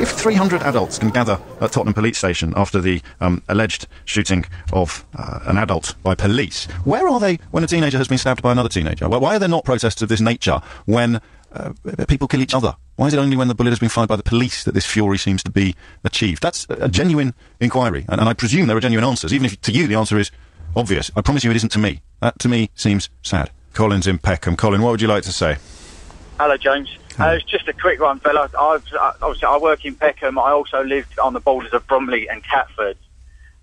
if 300 adults can gather at Tottenham Police Station after the alleged shooting of an adult by police, where are they when a teenager has been stabbed by another teenager? Why are there not protests of this nature when people kill each other? Why is it only when the bullet has been fired by the police that this fury seems to be achieved? That's a genuine inquiry, and I presume there are genuine answers, even if to you the answer is obvious. I promise you it isn't to me. That, to me, seems sad. Colin's in Peckham. Colin, what would you like to say? Hello, James. It's just a quick one, fella. Obviously, I work in Peckham. I also lived on the borders of Bromley and Catford.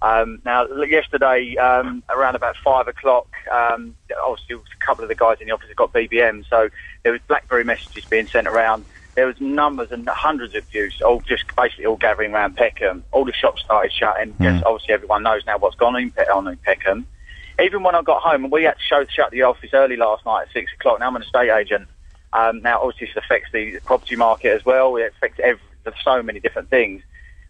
Now, yesterday, around about 5 o'clock, obviously a couple of the guys in the office have got BBM, so there was BlackBerry messages being sent around. There was numbers and hundreds of views, all gathering around Peckham. All the shops started shutting. Yes, obviously everyone knows now what's gone on in Peckham. Even when I got home, and we had to shut the office early last night at 6 o'clock. Now I'm an estate agent. Now, obviously, this affects the property market as well. It affects so many different things.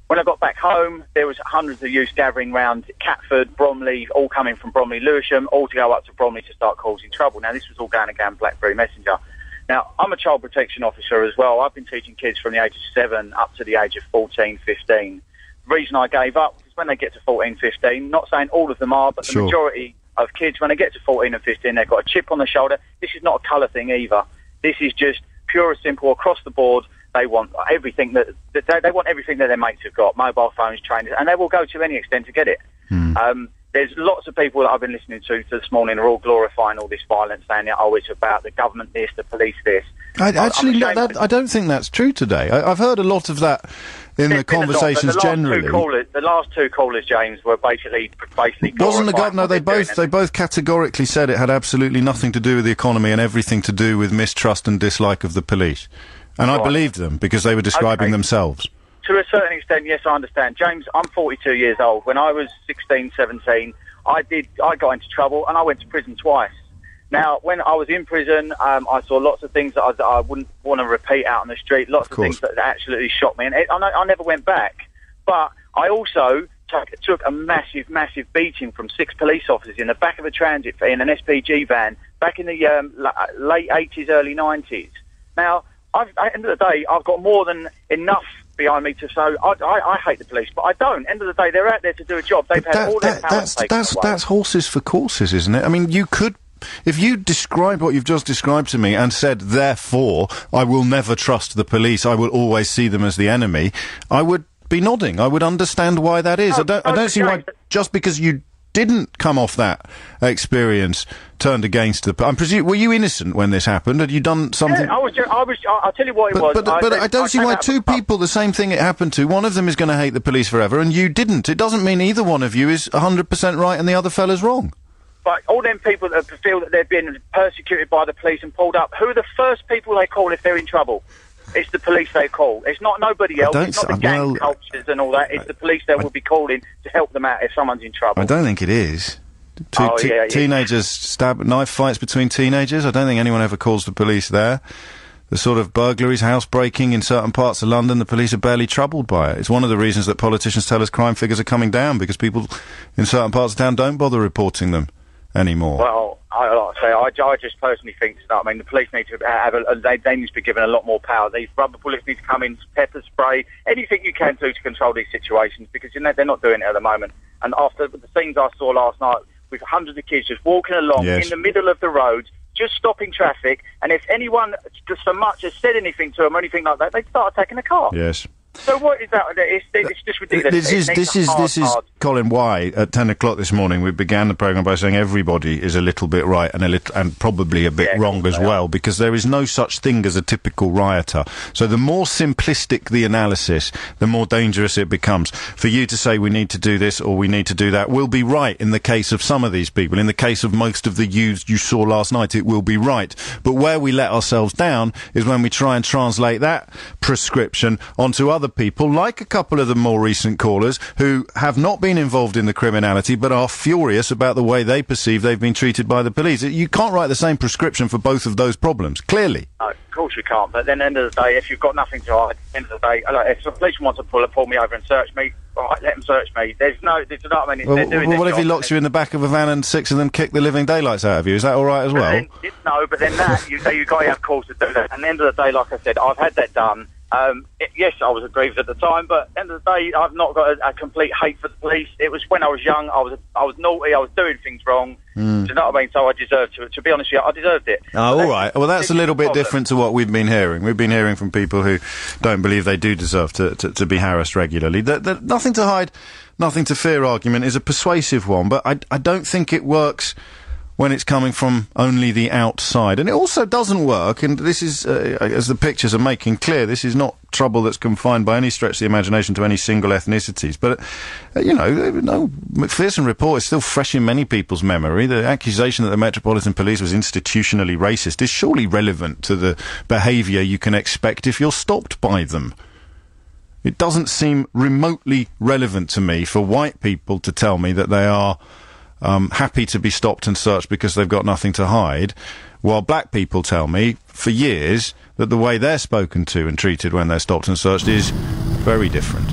When I got back home, there was hundreds of youths gathering around Catford, Bromley, all coming from Bromley, Lewisham, all to go up to Bromley to start causing trouble. Now, this was all going against BlackBerry Messenger. Now, I'm a child protection officer as well. I've been teaching kids from the age of 7 up to the age of 14, 15. The reason I gave up is when they get to 14, 15, not saying all of them are, but the majority of kids, when they get to 14 and 15, they've got a chip on the shoulder. This is not a colour thing either. This is just pure and simple across the board. They want everything that they want everything that their mates have got, mobile phones, trainers, and they will go to any extent to get it. There's lots of people that I've been listening to this morning are all glorifying all this violence, saying, oh, it's about the government this, the police this. I don't think that's true today. I've heard a lot of that in the conversations generally. The last two callers, James, were basically wasn't the governor? They both categorically said it had absolutely nothing to do with the economy and everything to do with mistrust and dislike of the police. And I believed them because they were describing themselves. To a certain extent, yes, I understand. James, I'm 42 years old. When I was 16, 17, I got into trouble and I went to prison twice. Now, when I was in prison, I saw lots of things that I wouldn't want to repeat out on the street, lots of things that absolutely shocked me. And I never went back. But I also took a massive, massive beating from 6 police officers in the back of a transit in an SPG van back in the late 80s, early 90s. Now, at the end of the day, I've got more than enough behind me to say I hate the police, but I don't. End of the day, they're out there to do a job. They've had all their powers taken away. That's horses for courses, isn't it? I mean, you could, if you describe what you've just described to me and said, therefore, I will never trust the police, I will always see them as the enemy, I would be nodding. I would understand why that is. I don't see why, just because you didn't come off that experience, turned against the... were you innocent when this happened? Had you done something... Yeah, I'll tell you what it was. But I don't see why two people, the same thing it happened to, one of them is going to hate the police forever, and you didn't. It doesn't mean either one of you is 100% right and the other fella's wrong. But all them people that feel that they've been persecuted by the police and pulled up, who are the first people they call if they're in trouble? It's the police they call. It's not nobody else. It's not the gang cultures and all that. It's the police that will be calling to help them out if someone's in trouble. I don't think it is. Teenagers knife fights between teenagers. I don't think anyone ever calls the police there. The sort of burglaries, housebreaking in certain parts of London, the police are barely troubled by it. It's one of the reasons that politicians tell us crime figures are coming down, because people in certain parts of town don't bother reporting them anymore. Well, I just personally think that, I mean, the police need to have they need to be given a lot more power. These rubber bullets need to come in, pepper spray, anything you can do to control these situations, because they're not doing it at the moment. And after the scenes I saw last night, with hundreds of kids just walking along in the middle of the road, just stopping traffic, and if anyone just so much as said anything to them or anything like that, they start attacking the car. Yes. So what is that? It's just ridiculous. This is Colin, why at 10 o'clock this morning we began the programme by saying everybody is a little bit right and probably a bit wrong as well, because there is no such thing as a typical rioter. So the more simplistic the analysis, the more dangerous it becomes. For you to say we need to do this or we need to do that will be right in the case of some of these people. In the case of most of the youths you saw last night, it will be right. But where we let ourselves down is when we try and translate that prescription onto other people, like a couple of the more recent callers who have not been involved in the criminality but are furious about the way they perceive they've been treated by the police. You can't write the same prescription for both of those problems, clearly. No, of course you can't, but then at the end of the day, if you've got nothing to hide, at the end of the day, if the police want to pull me over and search me, all right, let them search me. There's no, you know what I mean? What if he locks you in the back of a van and 6 of them kick the living daylights out of you? Is that all right as well? But then that, you've got to have cause to do that. At the end of the day, like I said, I've had that done. Yes, I was aggrieved at the time, but at the end of the day, I've not got a complete hate for the police. It was when I was young, I was naughty, I was doing things wrong. Do you know what I mean? So I deserved to be honest with you, I deserved it. Oh, all right. Well, that's a little bit different to what we've been hearing. We've been hearing from people who don't believe they do deserve to be harassed regularly. The nothing to hide, nothing to fear argument is a persuasive one, but I don't think it works when it's coming from only the outside. And it also doesn't work, and this is, as the pictures are making clear, this is not trouble that's confined by any stretch of the imagination to any single ethnicities. But, no, McPherson report is still fresh in many people's memory. The accusation that the Metropolitan Police was institutionally racist is surely relevant to the behaviour you can expect if you're stopped by them. It doesn't seem remotely relevant to me for white people to tell me that they are happy to be stopped and searched because they've got nothing to hide, while black people tell me for years that the way they're spoken to and treated when they're stopped and searched is very different.